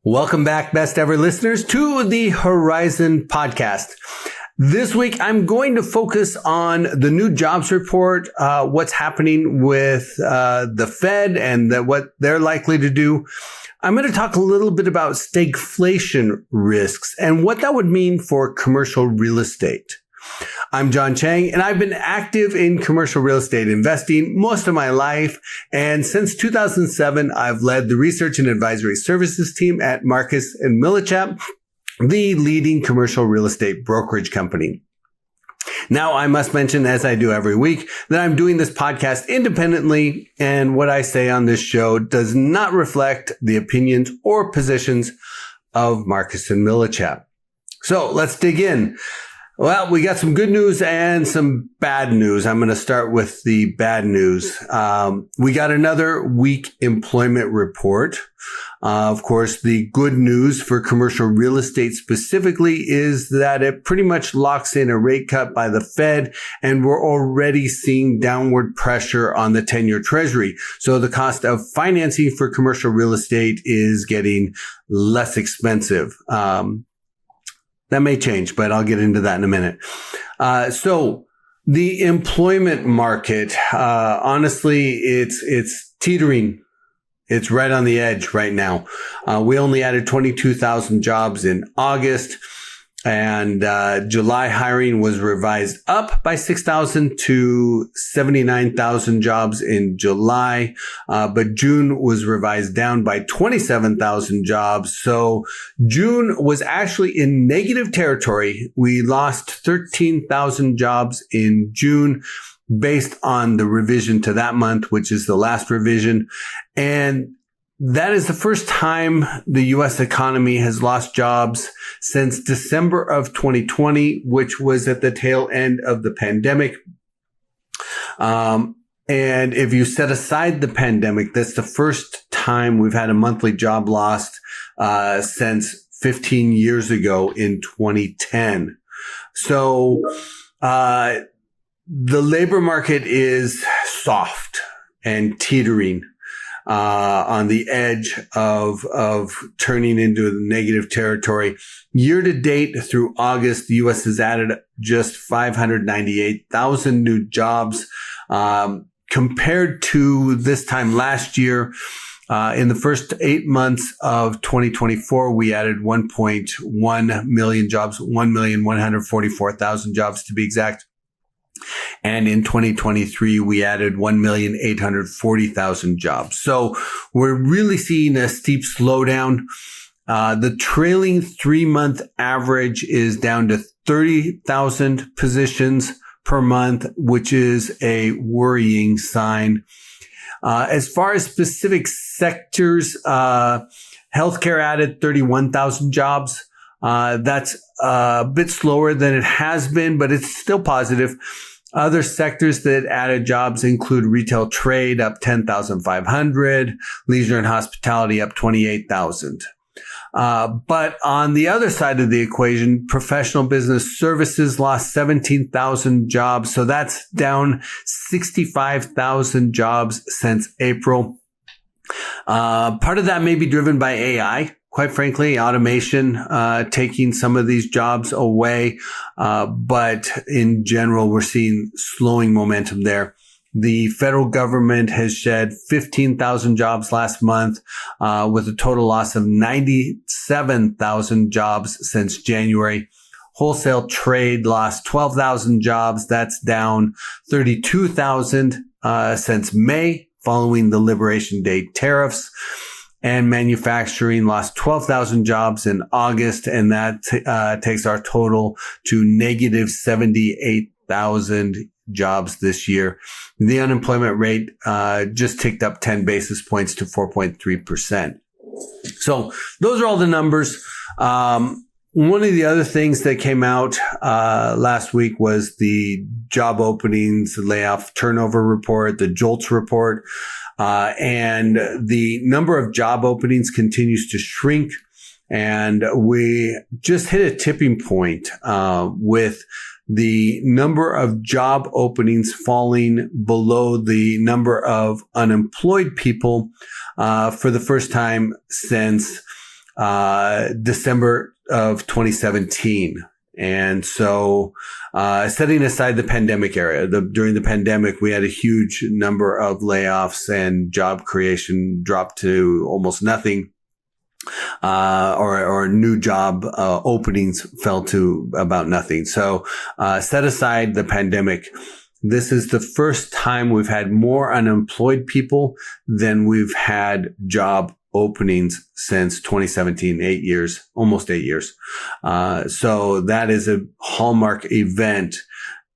Welcome back, best ever listeners, to the Horizon podcast. This week, I'm going to focus on the new jobs report, what's happening with the Fed and what they're likely to do. I'm going to talk a little bit about stagflation risks and what that would mean for commercial real estate. I'm Chang, and I've been active in commercial real estate investing most of my life. And since 2007, I've led the research and advisory services team at Marcus & Millichap, the leading commercial real estate brokerage company. Now, I must mention, as I do every week, that I'm doing this podcast independently, and what I say on this show does not reflect the opinions or positions of Marcus & Millichap. So let's dig in. Well, we got some good news and some bad news. I'm going to start with the bad news. We got another weak employment report. Of course, the good news for commercial real estate specifically is that it pretty much locks in a rate cut by the Fed, and we're already seeing downward pressure on the 10-year Treasury. So the cost of financing for commercial real estate is getting less expensive. That may change, but I'll get into that in a minute. So the employment market, honestly, it's teetering. It's right on the edge right now. We only added 22,000 jobs in August, and July hiring was revised up by 6,000 to 79,000 jobs in July. But June was revised down by 27,000 jobs. So June was actually in negative territory. We lost 13,000 jobs in June based on the revision to that month, which is the last revision. And that is the first time the U.S. economy has lost jobs since December of 2020, which was at the tail end of the pandemic. And if you set aside the pandemic, that's the first time we've had a monthly job loss since 15 years ago in 2010. So the labor market is soft and teetering on the edge of turning into negative territory. Year to date through August, the U.S. has added just 598,000 new jobs, compared to this time last year. In the first 8 months of 2024, we added 1.1 million jobs, 1,144,000 jobs to be exact. And in 2023, we added 1,840,000 jobs. So we're really seeing a steep slowdown. The trailing 3-month average is down to 30,000 positions per month, which is a worrying sign. As far as specific sectors, healthcare added 31,000 jobs. That's a bit slower than it has been, but it's still positive. Other sectors that added jobs include retail trade up 10,500, leisure and hospitality up 28,000. But on the other side of the equation, professional business services lost 17,000 jobs. So that's down 65,000 jobs since April. Part of that may be driven by AI. Quite frankly, automation taking some of these jobs away. But in general, we're seeing slowing momentum there. The federal government has shed 15,000 jobs last month, with a total loss of 97,000 jobs since January. Wholesale trade lost 12,000 jobs. That's down 32,000 since May, following the Liberation Day tariffs. And manufacturing lost 12,000 jobs in August, and that takes our total to negative 78,000 jobs this year. The unemployment rate just ticked up 10 basis points to 4.3%. So those are all the numbers. One of the other things that came out last week was the job openings, layoff turnover report, the JOLTS report. And the number of job openings continues to shrink. And we just hit a tipping point with the number of job openings falling below the number of unemployed people for the first time since December of 2017. And so, setting aside the pandemic era, during the pandemic, we had a huge number of layoffs and job creation dropped to almost nothing. Or new job openings fell to about nothing. So, set aside the pandemic. This is the first time we've had more unemployed people than we've had job openings since 2017, 8 years, almost 8 years. So that is a hallmark event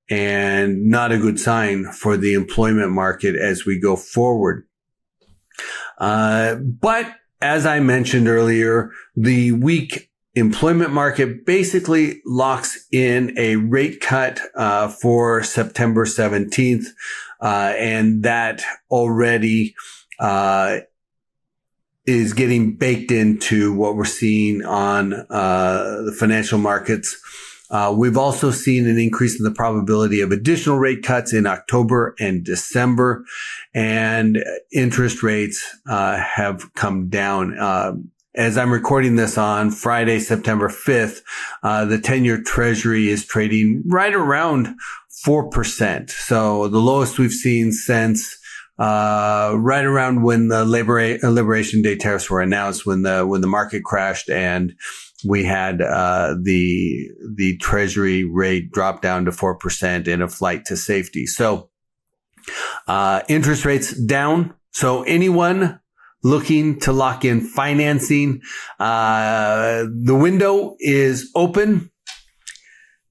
and not a good sign for the employment market as we go forward. But as I mentioned earlier, the weak employment market basically locks in a rate cut for September 17th. And that already is getting baked into what we're seeing on the financial markets. We've also seen an increase in the probability of additional rate cuts in October and December, and interest rates have come down. As I'm recording this on Friday, September 5th, the 10-year Treasury is trading right around 4%. So the lowest we've seen since right around when the Liberation Day tariffs were announced, when the market crashed and we had the Treasury rate drop down to 4% in a flight to safety. So interest rates down. So anyone looking to lock in financing, the window is open.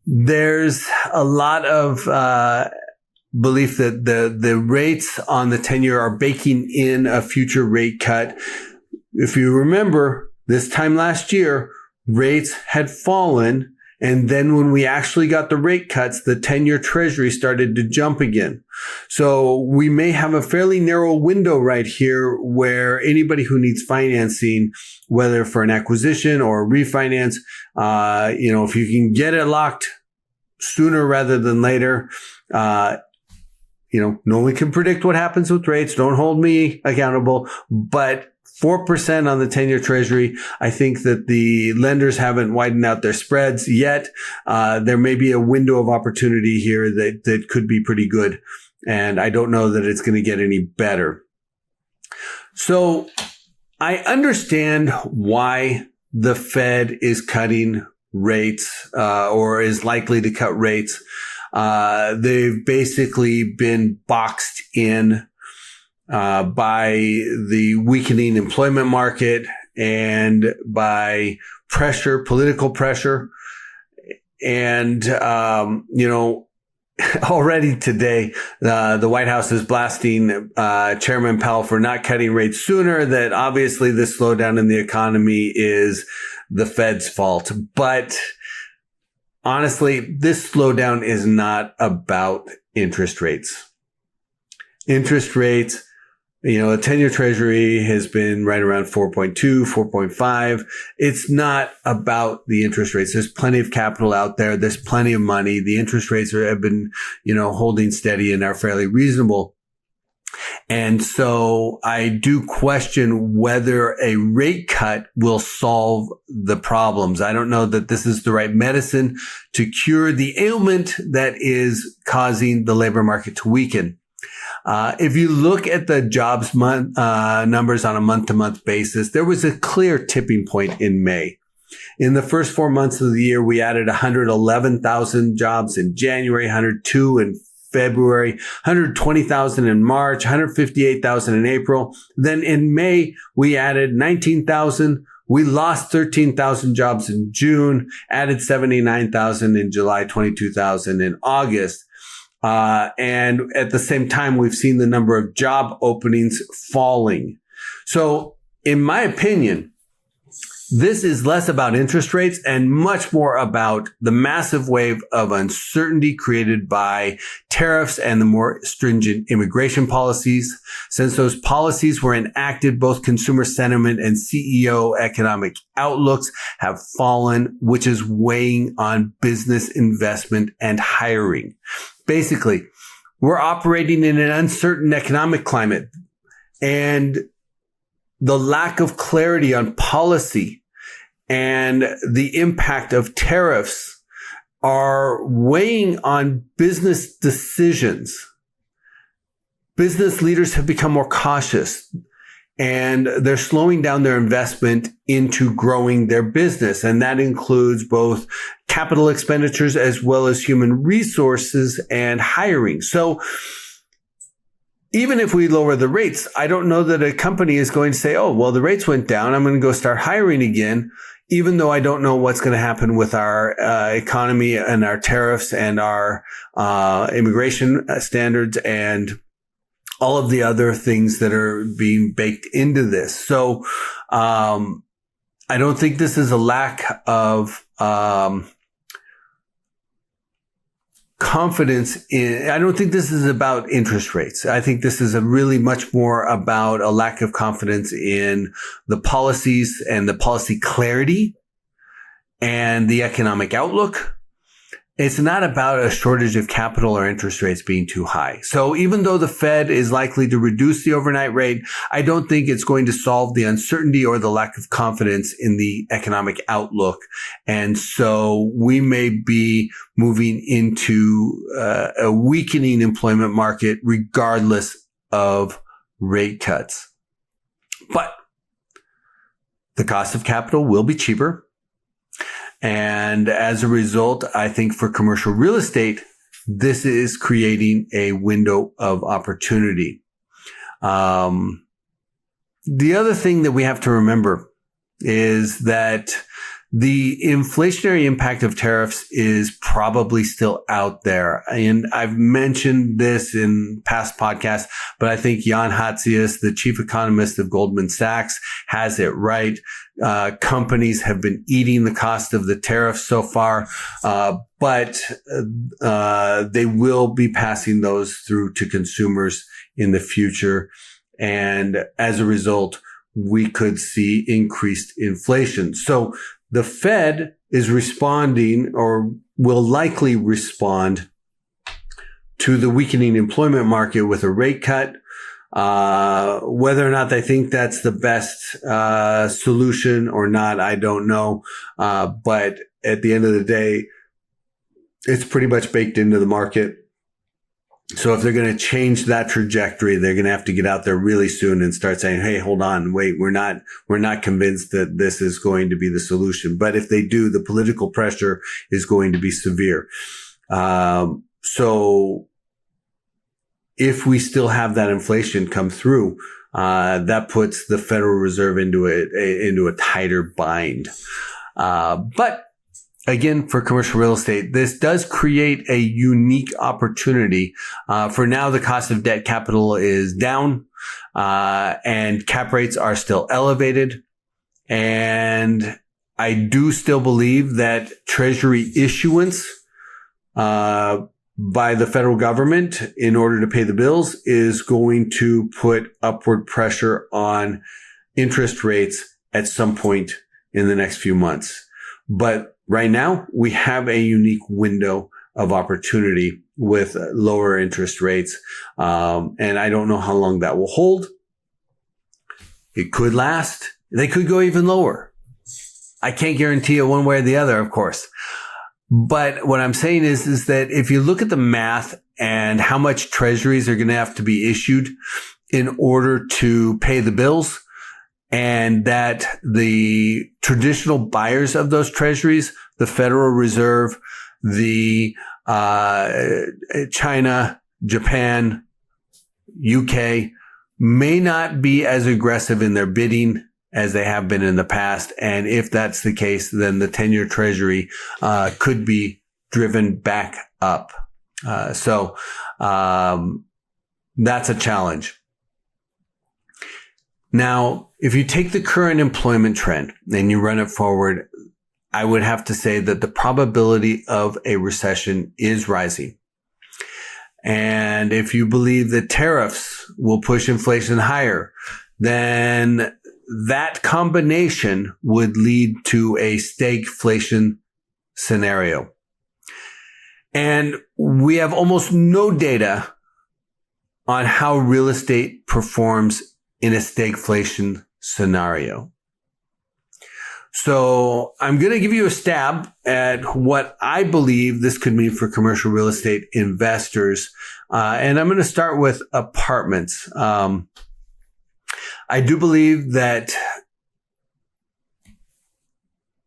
There's a lot of belief that the rates on the 10-year are baking in a future rate cut. If you remember, this time last year, rates had fallen. And then when we actually got the rate cuts, the 10-year Treasury started to jump again. So we may have a fairly narrow window right here where anybody who needs financing, whether for an acquisition or a refinance, if you can get it locked sooner rather than later, no one can predict what happens with rates. Don't hold me accountable, but 4% on the 10-year Treasury. I think that the lenders haven't widened out their spreads yet. There may be a window of opportunity here that could be pretty good. And I don't know that it's going to get any better. So I understand why the Fed is cutting rates, or is likely to cut rates. They've basically been boxed in by the weakening employment market and by political pressure. And, already today, the White House is blasting Chairman Powell for not cutting rates sooner, that obviously this slowdown in the economy is the Fed's fault. But honestly, this slowdown is not about interest rates. Interest rates, the 10-year Treasury has been right around 4.2, 4.5. It's not about the interest rates. There's plenty of capital out there. There's plenty of money. The interest rates have been, holding steady and are fairly reasonable. And so I do question whether a rate cut will solve the problems. I don't know that this is the right medicine to cure the ailment that is causing the labor market to weaken. If you look at the jobs numbers on a month-to-month basis, there was a clear tipping point in May. In the first 4 months of the year, we added 111,000 jobs in January, 102 in February, 120,000 in March, 158,000 in April. Then in May, we added 19,000. We lost 13,000 jobs in June, added 79,000 in July, 22,000 in August. And at the same time, we've seen the number of job openings falling. So in my opinion, this is less about interest rates and much more about the massive wave of uncertainty created by tariffs and the more stringent immigration policies. Since those policies were enacted, both consumer sentiment and CEO economic outlooks have fallen, which is weighing on business investment and hiring. Basically, we're operating in an uncertain economic climate, and the lack of clarity on policy and the impact of tariffs are weighing on business decisions. Business leaders have become more cautious, and they're slowing down their investment into growing their business. And that includes both capital expenditures as well as human resources and hiring. So even if we lower the rates, I don't know that a company is going to say, oh, well, the rates went down, I'm going to go start hiring again, even though I don't know what's going to happen with our economy and our tariffs and our immigration standards and all of the other things that are being baked into this. So I don't think this is a lack of confidence in, I don't think this is about interest rates. I think this is really much more about a lack of confidence in the policies and the policy clarity and the economic outlook. It's not about a shortage of capital or interest rates being too high. So even though the Fed is likely to reduce the overnight rate, I don't think it's going to solve the uncertainty or the lack of confidence in the economic outlook. And so we may be moving into a weakening employment market regardless of rate cuts. But the cost of capital will be cheaper. And as a result, I think for commercial real estate, this is creating a window of opportunity. The other thing that we have to remember is that the inflationary impact of tariffs is probably still out there. And I've mentioned this in past podcasts, but I think Jan Hatzius, the chief economist of Goldman Sachs, has it right. Companies have been eating the cost of the tariffs so far, but they will be passing those through to consumers in the future. And as a result, we could see increased inflation. So the Fed is responding, or will likely respond, to the weakening employment market with a rate cut. Whether or not they think that's the best solution or not, I don't know. But at the end of the day, it's pretty much baked into the market. So if they're going to change that trajectory, they're going to have to get out there really soon and start saying, hey, hold on, wait, we're not convinced that this is going to be the solution. But if they do, the political pressure is going to be severe. So if we still have that inflation come through, that puts the Federal Reserve into a tighter bind. But again, for commercial real estate, this does create a unique opportunity. For now, the cost of debt capital is down, and cap rates are still elevated. And I do still believe that Treasury issuance, by the federal government in order to pay the bills is going to put upward pressure on interest rates at some point in the next few months. But right now, we have a unique window of opportunity with lower interest rates. And I don't know how long that will hold. It could last. They could go even lower. I can't guarantee it one way or the other, of course. But what I'm saying is that if you look at the math and how much treasuries are going to have to be issued in order to pay the bills, and that the traditional buyers of those treasuries, the Federal Reserve, the China, Japan, UK, may not be as aggressive in their bidding as they have been in the past. And if that's the case, then the 10-year treasury could be driven back up. So that's a challenge. Now, if you take the current employment trend and you run it forward, I would have to say that the probability of a recession is rising. And if you believe that tariffs will push inflation higher, then that combination would lead to a stagflation scenario. And we have almost no data on how real estate performs in a stagflation scenario. So I'm going to give you a stab at what I believe this could mean for commercial real estate investors. And I'm going to start with apartments. I do believe that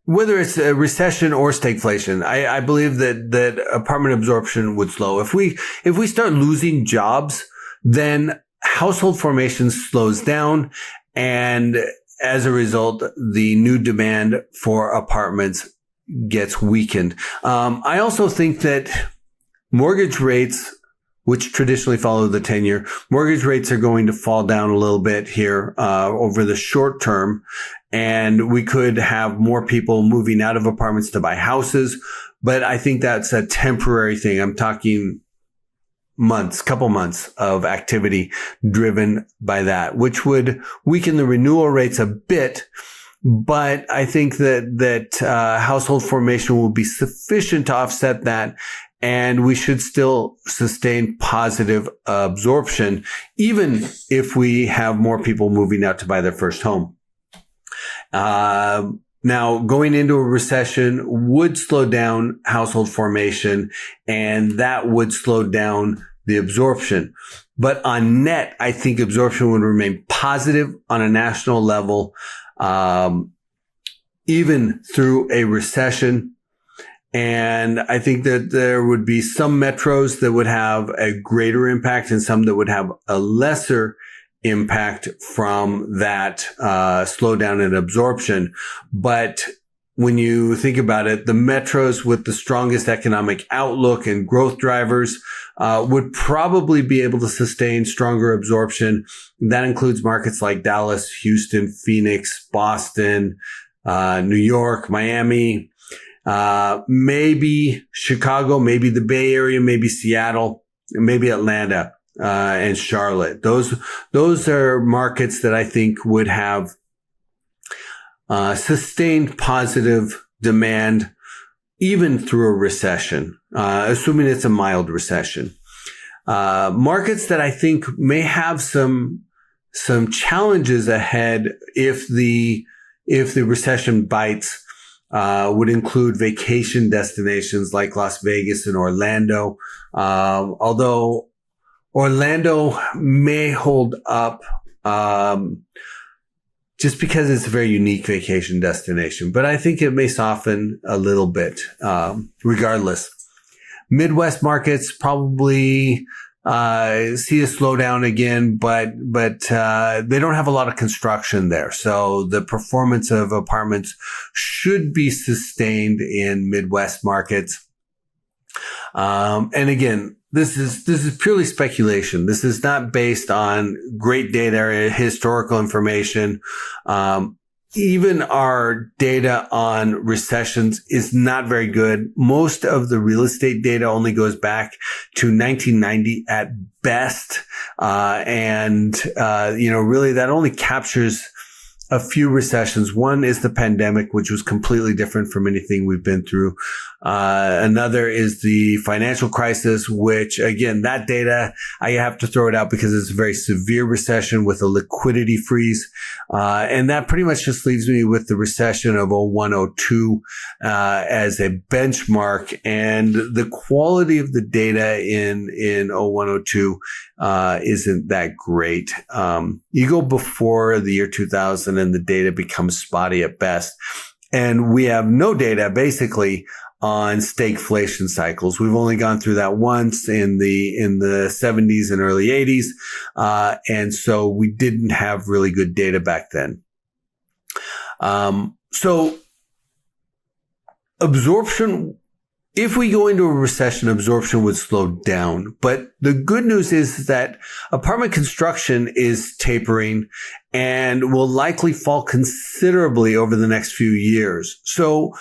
whether it's a recession or stagflation, I believe that apartment absorption would slow. If we start losing jobs, then household formation slows down, and as a result, the new demand for apartments gets weakened. I also think that mortgage rates, which traditionally follow the 10-year, mortgage rates are going to fall down a little bit here over the short term. And we could have more people moving out of apartments to buy houses. But I think that's a temporary thing. I'm talking couple months of activity driven by that, which would weaken the renewal rates a bit. But I think that household formation will be sufficient to offset that. And we should still sustain positive absorption, even if we have more people moving out to buy their first home. Now, going into a recession would slow down household formation, and that would slow down the absorption. But on net, I think absorption would remain positive on a national level, even through a recession. And I think that there would be some metros that would have a greater impact and some that would have a lesser impact from that slowdown in absorption. But when you think about it, the metros with the strongest economic outlook and growth drivers would probably be able to sustain stronger absorption. That includes markets like Dallas, Houston, Phoenix, Boston, New York, Miami, maybe Chicago, maybe the Bay Area, maybe Seattle, maybe Atlanta. And Charlotte. Those are markets that I think would have sustained positive demand even through a recession, assuming it's a mild recession. Markets that I think may have some challenges ahead if the recession bites would include vacation destinations like Las Vegas and Orlando. Although Orlando may hold up just because it's a very unique vacation destination, but I think it may soften a little bit regardless. Midwest markets probably see a slowdown again, but they don't have a lot of construction there. So the performance of apartments should be sustained in Midwest markets. And again, this is purely speculation. This is not based on great data, historical information. Even our data on recessions is not very good. Most of the real estate data only goes back to 1990 at best. Really that only captures a few recessions. One is the pandemic, which was completely different from anything we've been through. Another is the financial crisis, which again, that data, I have to throw it out because it's a very severe recession with a liquidity freeze. And that pretty much just leaves me with the recession of 0102 as a benchmark. And the quality of the data in 0102 isn't that great. You go before the year 2000 and the data becomes spotty at best. And we have no data basically on stagflation cycles. We've only gone through that once in the 70s and early 80s. And so we didn't have really good data back then. So absorption, if we go into a recession, absorption would slow down. But the good news is that apartment construction is tapering and will likely fall considerably over the next few years. So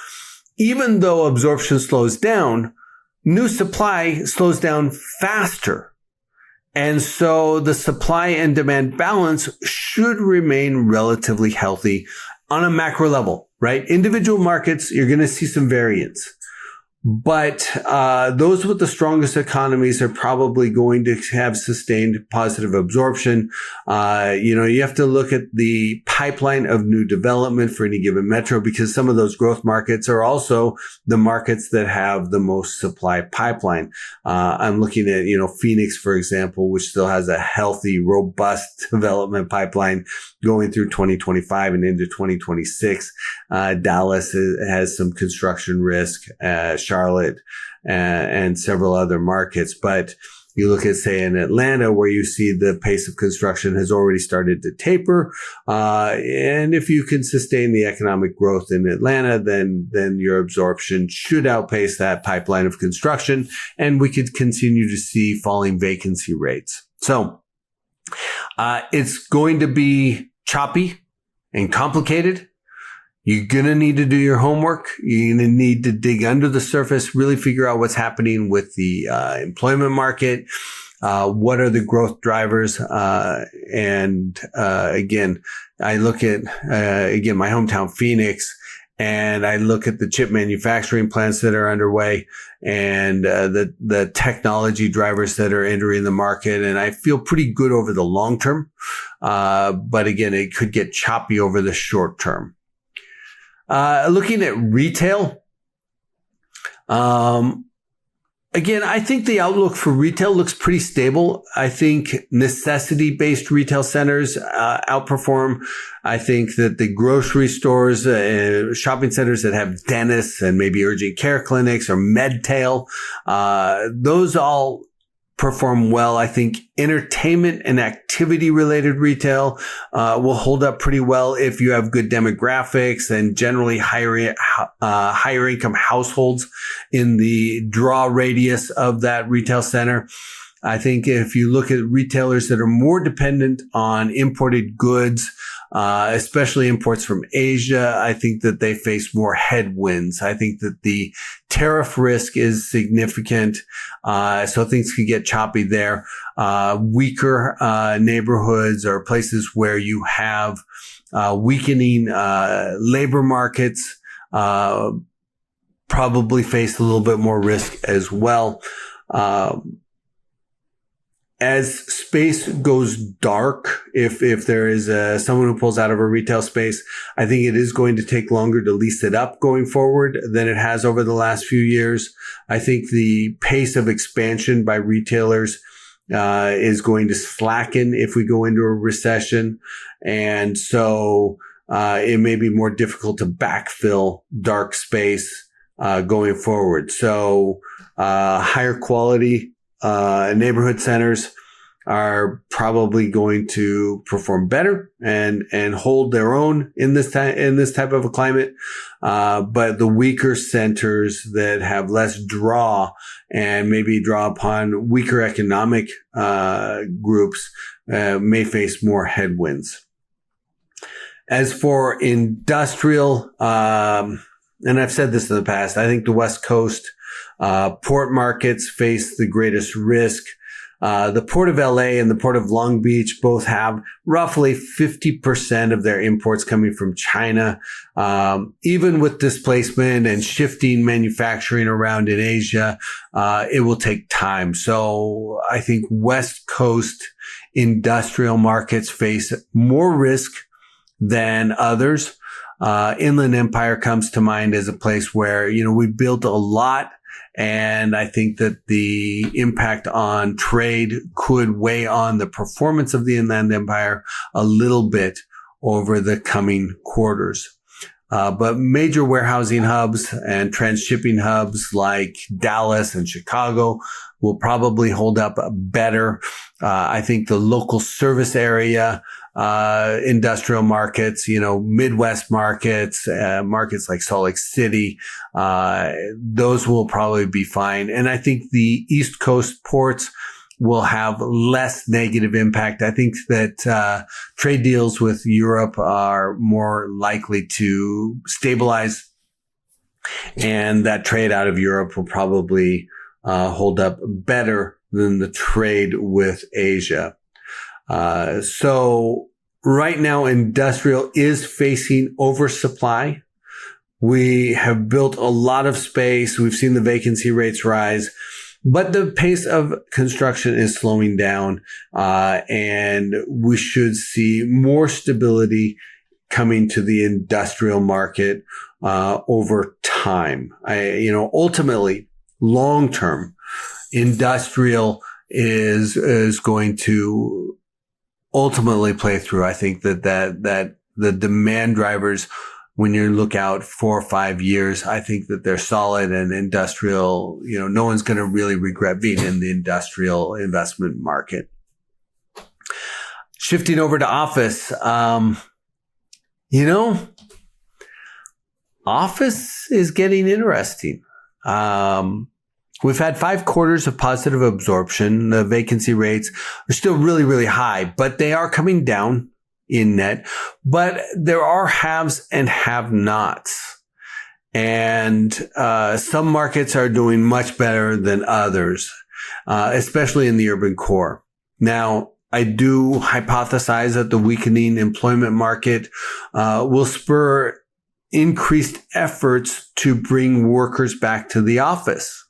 even though absorption slows down, new supply slows down faster. And so the supply and demand balance should remain relatively healthy on a macro level, right? Individual markets, you're going to see some variance. But those with the strongest economies are probably going to have sustained positive absorption. You have to look at the pipeline of new development for any given metro, because some of those growth markets are also the markets that have the most supply pipeline. I'm looking at, Phoenix, for example, which still has a healthy, robust development pipeline going through 2025 and into 2026. Dallas has some construction risk, Charlotte, and several other markets. But you look at, say, in Atlanta, where you see the pace of construction has already started to taper. And if you can sustain the economic growth in Atlanta, then your absorption should outpace that pipeline of construction, and we could continue to see falling vacancy rates. So it's going to be choppy and complicated. You're going to need to do your homework. You're going to need to dig under the surface, really figure out what's happening with the employment market. What are the growth drivers? Again, I look at, my hometown, Phoenix, and I look at the chip manufacturing plants that are underway and the technology drivers that are entering the market. And I feel pretty good over the long term. But again, it could get choppy over the short term. Looking at retail, again, I think the outlook for retail looks pretty stable. I think necessity-based retail centers outperform. I think that the grocery stores, shopping centers that have dentists and maybe urgent care clinics or medtail, those all perform well. I think entertainment and activity related retail will hold up pretty well if you have good demographics and generally higher income households in the draw radius of that retail center. I think if you look at retailers that are more dependent on imported goods, especially imports from Asia, I think that they face more headwinds. I think that the tariff risk is significant. So things could get choppy there. Weaker neighborhoods or places where you have weakening labor markets probably face a little bit more risk as well. As space goes dark, if there is someone who pulls out of a retail space, I think it is going to take longer to lease it up going forward than it has over the last few years. I think the pace of expansion by retailers is going to slacken if we go into a recession. And so it may be more difficult to backfill dark space going forward. So higher quality neighborhood centers are probably going to perform better and hold their own in this type of a climate. But the weaker centers that have less draw and maybe draw upon weaker economic groups may face more headwinds. As for industrial, and I've said this in the past, I think the West Coast port markets face the greatest risk. The Port of LA and the Port of Long Beach both have roughly 50% of their imports coming from China. Even with displacement and shifting manufacturing around in Asia, it will take time. So I think West Coast industrial markets face more risk than others. Inland Empire comes to mind as a place where, we built a lot. And I think that the impact on trade could weigh on the performance of the Inland Empire a little bit over the coming quarters. But major warehousing hubs and transshipping hubs like Dallas and Chicago will probably hold up better. I think the local service area, industrial markets, Midwest markets, markets like Salt Lake City, those will probably be fine. And I think the East Coast ports will have less negative impact. I think that trade deals with Europe are more likely to stabilize, and that trade out of Europe will probably hold up better than the trade with Asia. So right now, industrial is facing oversupply. We have built a lot of space. We've seen the vacancy rates rise, but the pace of construction is slowing down, and we should see more stability coming to the industrial market over time. Ultimately, long term, industrial is going to ultimately play through. I think that the demand drivers, when you look out 4 or 5 years, I think that they're solid, and industrial, no one's going to really regret being in the industrial investment market. Shifting over to office, office is getting interesting. We've had 5 quarters of positive absorption. The vacancy rates are still really, really high, but they are coming down in net. But there are haves and have-nots. And some markets are doing much better than others, especially in the urban core. Now, I do hypothesize that the weakening employment market will spur increased efforts to bring workers back to the office.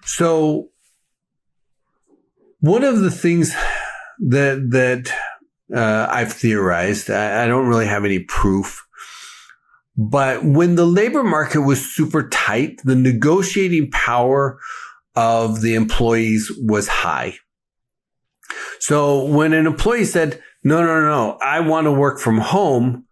So one of the things that I've theorized, I don't really have any proof, but when the labor market was super tight, the negotiating power of the employees was high. So when an employee said, no, I want to work from home,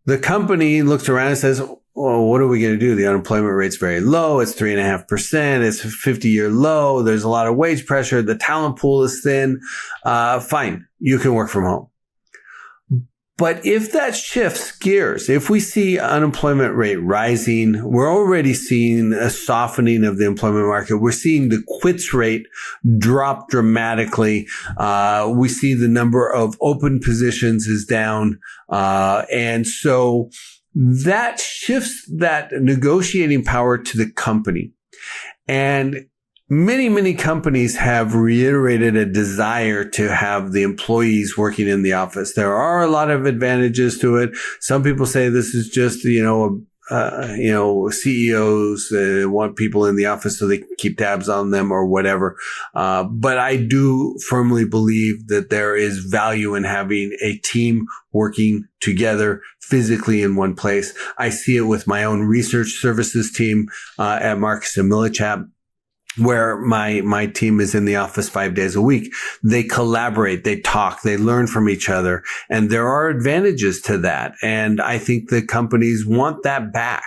the company looks around and says, well, what are we going to do? The unemployment rate's very low. It's 3.5%. It's a 50-year low. There's a lot of wage pressure. The talent pool is thin. Fine. You can work from home. But if that shifts gears, if we see unemployment rate rising, we're already seeing a softening of the employment market. We're seeing the quits rate drop dramatically. We see the number of open positions is down. And so that shifts that negotiating power to the company. And many, many companies have reiterated a desire to have the employees working in the office. There are a lot of advantages to it. Some people say this is just, CEOs want people in the office so they can keep tabs on them or whatever. But I do firmly believe that there is value in having a team working together physically in one place. I see it with my own research services team at Marcus and Millichap, where my team is in the office 5 days a week. They collaborate, they talk, they learn from each other. And there are advantages to that. And I think the companies want that back.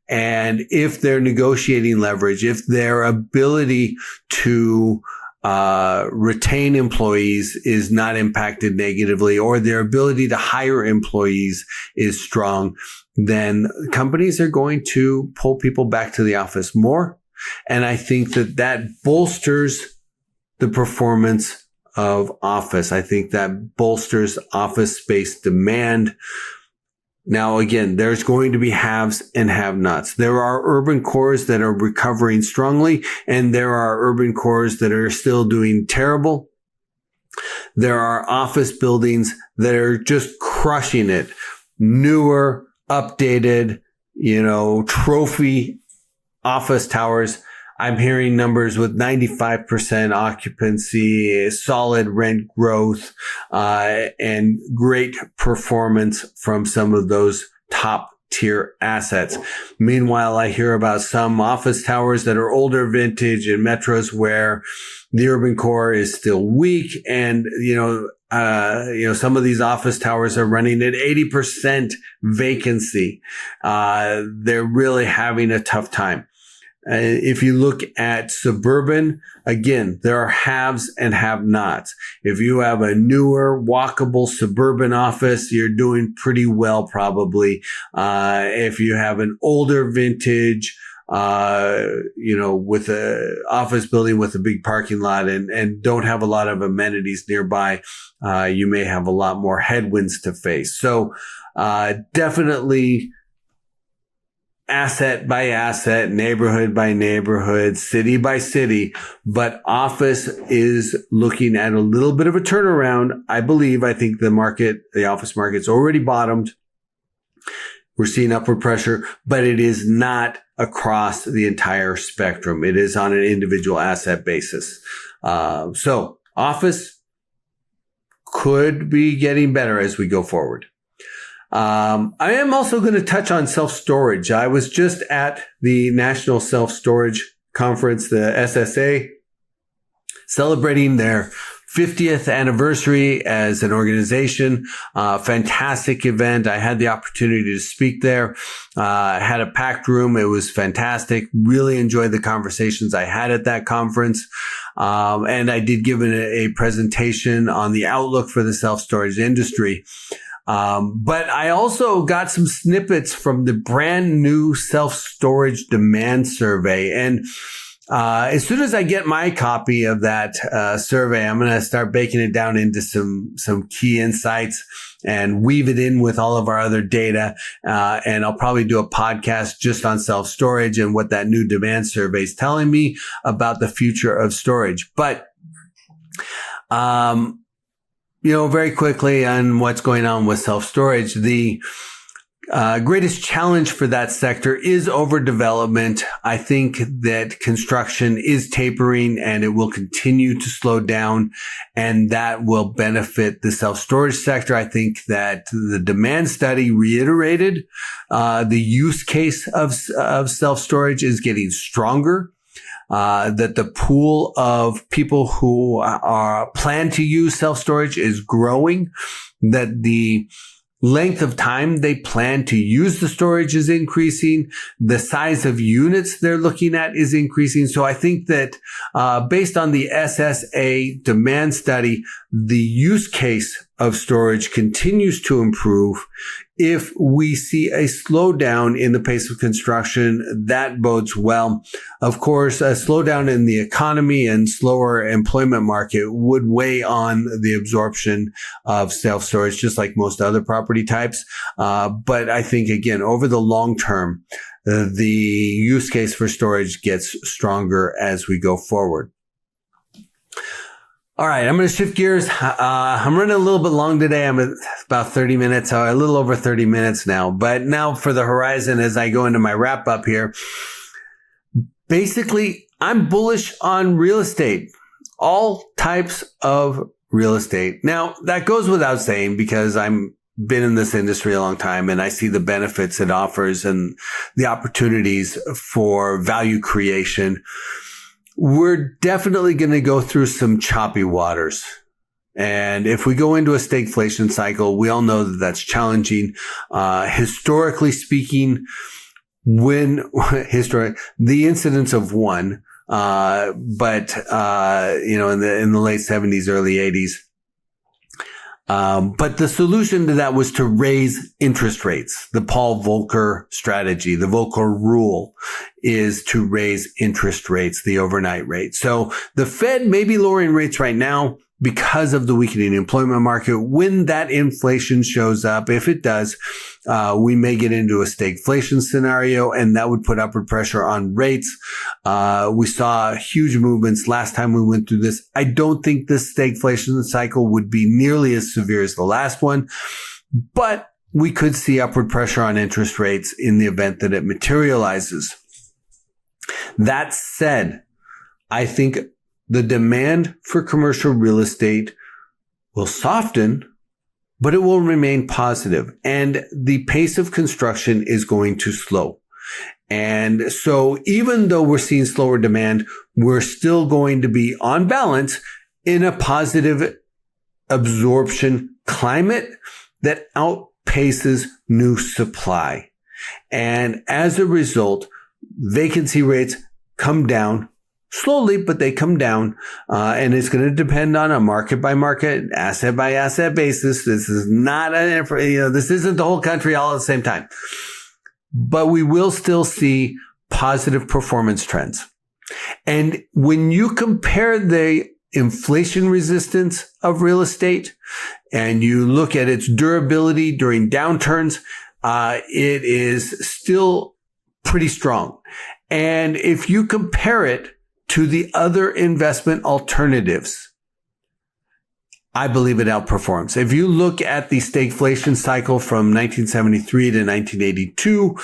And if their negotiating leverage, if their ability to retain employees is not impacted negatively, or their ability to hire employees is strong, then companies are going to pull people back to the office more. And I think that bolsters the performance of office. I think that bolsters office space demand. Now, again, there's going to be haves and have-nots. There are urban cores that are recovering strongly, and there are urban cores that are still doing terrible. There are office buildings that are just crushing it. Newer, updated, trophy office towers. I'm hearing numbers with 95% occupancy, solid rent growth, and great performance from some of those top tier assets. Meanwhile, I hear about some office towers that are older vintage in metros where the urban core is still weak, and some of these office towers are running at 80% vacancy. They're really having a tough time. If you look at suburban, again, there are haves and have-nots. If you have a newer, walkable suburban office, you're doing pretty well, probably. If you have an older vintage, with a office building with a big parking lot and don't have a lot of amenities nearby, you may have a lot more headwinds to face. So, definitely asset by asset, neighborhood by neighborhood, city by city, but office is looking at a little bit of a turnaround. I think the office market's already bottomed. We're seeing upward pressure, but it is not across the entire spectrum. It is on an individual asset basis. So office could be getting better as we go forward. I am also going to touch on self-storage. I was just at the National Self-Storage Conference, the SSA, celebrating their 50th anniversary as an organization. Fantastic event. I had the opportunity to speak there. I had a packed room. It was fantastic. Really enjoyed the conversations I had at that conference. And I did give a presentation on the outlook for the self-storage industry. But I also got some snippets from the brand new self-storage demand survey. And as soon as I get my copy of that survey, I'm going to start breaking it down into some key insights and weave it in with all of our other data. And I'll probably do a podcast just on self-storage and what that new demand survey is telling me about the future of storage. But, very quickly on what's going on with self-storage, the greatest challenge for that sector is overdevelopment. I think that construction is tapering and it will continue to slow down, and that will benefit the self-storage sector. I think that the demand study reiterated the use case of self-storage is getting stronger. That the pool of people who plan to use self-storage is growing, that the length of time they plan to use the storage is increasing. The size of units they're looking at is increasing. So I think that based on the SSA demand study, the use case of storage continues to improve. If we see a slowdown in the pace of construction, that bodes well. Of course, a slowdown in the economy and slower employment market would weigh on the absorption of self-storage, just like most other property types. But I think, again, over the long term, the use case for storage gets stronger as we go forward. All right, I'm going to shift gears. I'm running a little bit long today. I'm at about 30 minutes, a little over 30 minutes now. But now for the horizon, as I go into my wrap up here, basically, I'm bullish on real estate, all types of real estate. Now, that goes without saying because I'm been in this industry a long time and I see the benefits it offers and the opportunities for value creation. We're definitely going to go through some choppy waters. And if we go into a stagflation cycle, we all know that that's challenging. Historically speaking, the incidence of one, in the late 70s, early 80s. But the solution to that was to raise interest rates. The Paul Volcker strategy, the Volcker rule, is to raise interest rates, the overnight rate. So the Fed may be lowering rates right now because of the weakening employment market. When that inflation shows up, if it does, we may get into a stagflation scenario, and that would put upward pressure on rates. We saw huge movements last time we went through this. I don't think this stagflation cycle would be nearly as severe as the last one, but we could see upward pressure on interest rates in the event that it materializes. That said, I think the demand for commercial real estate will soften, but it will remain positive, and the pace of construction is going to slow. And so even though we're seeing slower demand, we're still going to be on balance in a positive absorption climate that outpaces new supply. And as a result, vacancy rates come down slowly, but they come down, and it's going to depend on a market by market, asset by asset basis. This is not this isn't the whole country all at the same time, but we will still see positive performance trends. And when you compare the inflation resistance of real estate and you look at its durability during downturns, it is still pretty strong. And if you compare it to the other investment alternatives, I believe it outperforms. If you look at the stagflation cycle from 1973 to 1982,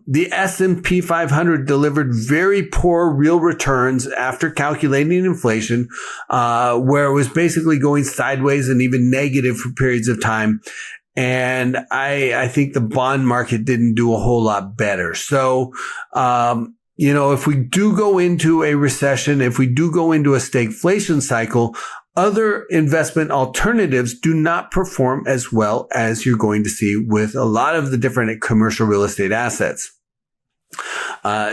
the S&P 500 delivered very poor real returns after calculating inflation, where it was basically going sideways and even negative for periods of time. And I think the bond market didn't do a whole lot better. So, if we do go into a recession, if we do go into a stagflation cycle, other investment alternatives do not perform as well as you're going to see with a lot of the different commercial real estate assets.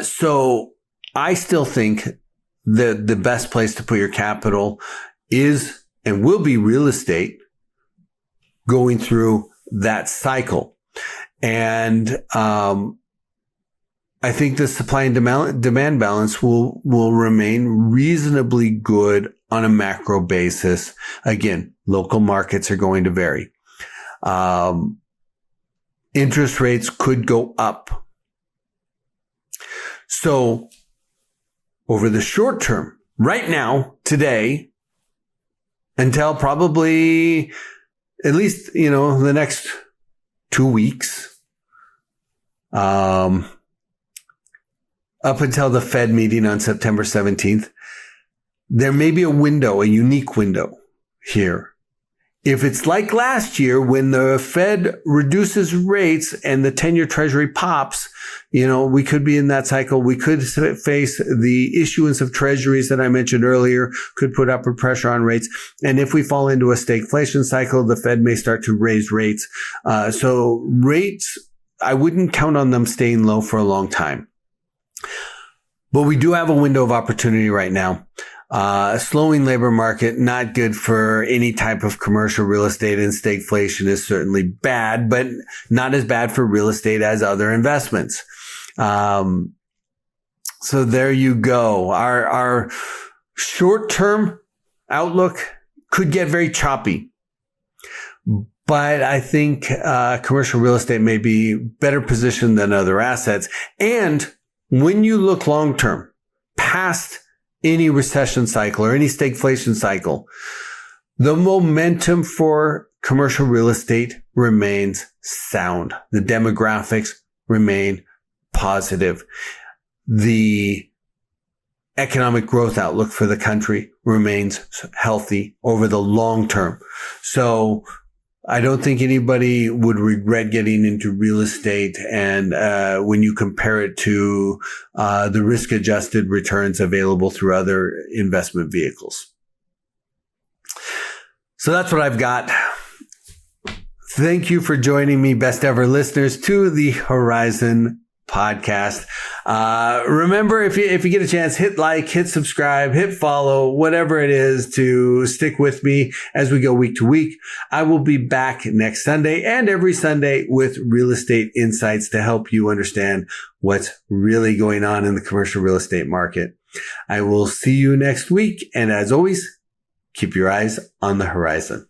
So I still think that the best place to put your capital is and will be real estate going through that cycle. And, I think the supply and demand balance will remain reasonably good on a macro basis. Again, local markets are going to vary. Interest rates could go up. So over the short term, right now, today, until probably at least, the next 2 weeks, up until the Fed meeting on September 17th, there may be a unique window here. If it's like last year when the Fed reduces rates and the 10-year treasury pops, we could be in that cycle. We could face the issuance of treasuries that I mentioned earlier, could put upward pressure on rates. And if we fall into a stagflation cycle, the Fed may start to raise rates. So rates, I wouldn't count on them staying low for a long time. But we do have a window of opportunity right now. A slowing labor market, not good for any type of commercial real estate, and stagflation is certainly bad, but not as bad for real estate as other investments. So there you go. Our short-term outlook could get very choppy, but I think commercial real estate may be better positioned than other assets. And when you look long-term, past any recession cycle or any stagflation cycle, the momentum for commercial real estate remains sound. The demographics remain positive. The economic growth outlook for the country remains healthy over the long term. So I don't think anybody would regret getting into real estate, and when you compare it to the risk-adjusted returns available through other investment vehicles. So that's what I've got. Thank you for joining me, best ever listeners, to the Horizon podcast. Remember, if you get a chance, hit like, hit subscribe, hit follow, whatever it is to stick with me as we go week to week. I will be back next Sunday and every Sunday with real estate insights to help you understand what's really going on in the commercial real estate market. I will see you next week. And as always, keep your eyes on the horizon.